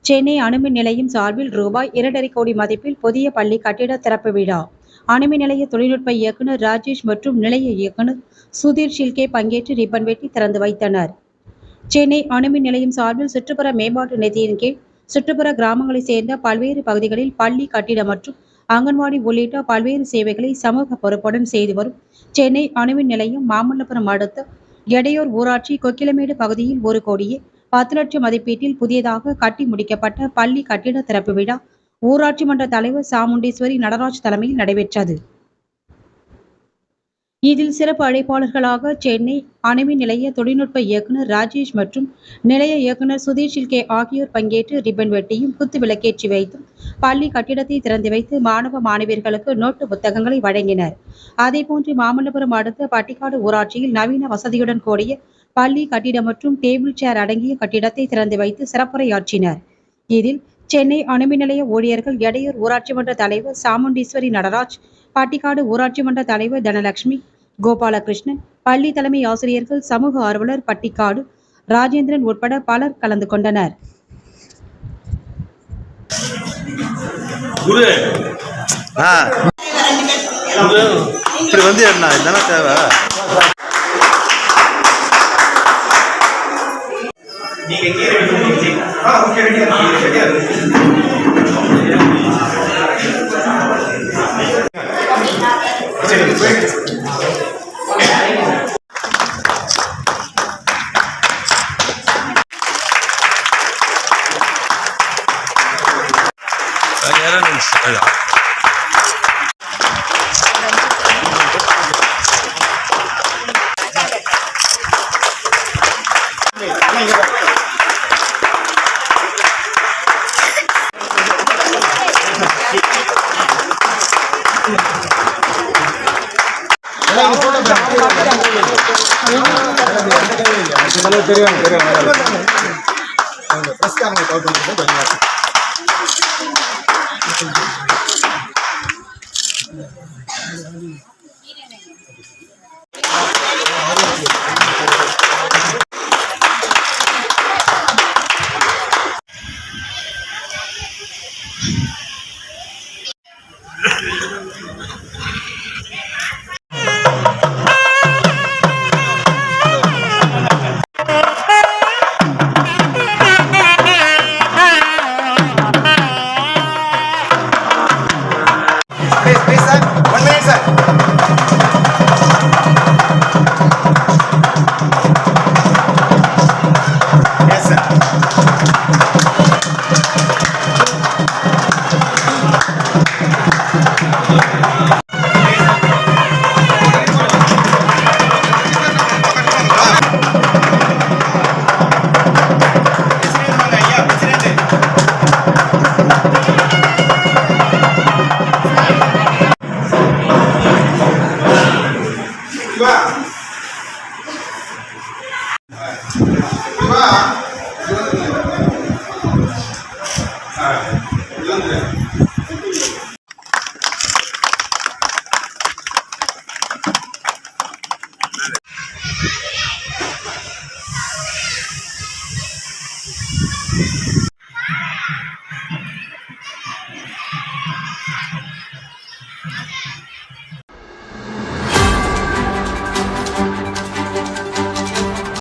சென்னை அணுமின் நிலையம் சார்பில் ரூபாய் 2.5 கோடி மதிப்பில் புதிய பள்ளி கட்டிட திறப்பு விழா. அணுமின் நிலைய தொழில்நுட்ப இயக்குநர் ராஜேஷ் மற்றும் நிலைய இயக்குநர் சுதீர் ஷில்கே பங்கேற்று ரிப்பன் வெட்டி திறந்து வைத்தனர். சென்னை அணுமின் நிலையம் சார்பில் சுற்றுப்புற மேம்பாட்டு நிதியின் கீழ் சுற்றுப்புற கிராமங்களைச் சேர்ந்த பல்வேறு பகுதிகளில் பள்ளி கட்டிடம் மற்றும் அங்கன்வாடி உள்ளிட்ட பல்வேறு சேவைகளை சமூக பொறுப்புடன் செய்து வரும் சென்னை அணுமின் நிலையம் மாமல்லபுரம் அடுத்த எடையூர் ஊராட்சி கொக்கிலமேடு பகுதியில் 1 கோடியே 10 லட்சம் மதிப்பீட்டில் புதியதாக கட்டி முடிக்கப்பட்ட பள்ளி கட்டிட திறப்பு விழா ஊராட்சி மன்ற தலைவர் சாமுண்டீஸ்வரி நடராஜ் தலைமையில் நடைபெற்றது. இதில் சிறப்பு அழைப்பாளர்களாக சென்னை அணுமின் நிலைய தொழில்நுட்ப இயக்குநர் ராஜேஷ் மற்றும் நிலைய இயக்குநர் சுதீர் ஷில்கே ஆகியோர் பங்கேற்று ரிப்பன் வெட்டியும் குத்து விளக்கேற்றி வைத்தும் பள்ளி கட்டிடத்தை திறந்து வைத்து மாணவ மாணவியர்களுக்கு நோட்டு புத்தகங்களை வழங்கினர். அதேபோன்று மாமல்லபுரம் அடுத்த பட்டிக்காடு ஊராட்சியில் நவீன வசதியுடன் கூடிய பள்ளி கட்டிடம் மற்றும் டேபிள் சேர் அடங்கிய கட்டிடத்தை திறந்து வைத்து சிறப்புரையாற்றினர். இதில் சென்னை அணுமின் நிலைய ஊழியர்கள் எடையூர் ஊராட்சி மன்ற தலைவர் சாமுண்டீஸ்வரி நடராஜ், பட்டிக்காடு ஊராட்சி மன்ற தலைவர் தனலட்சுமி, கோபாலகிருஷ்ணன், பள்ளி தலைமை ஆசிரியர்கள், சமூக ஆர்வலர் பட்டிக்காடு ராஜேந்திரன் உட்பட பலர் கலந்து கொண்டனர்.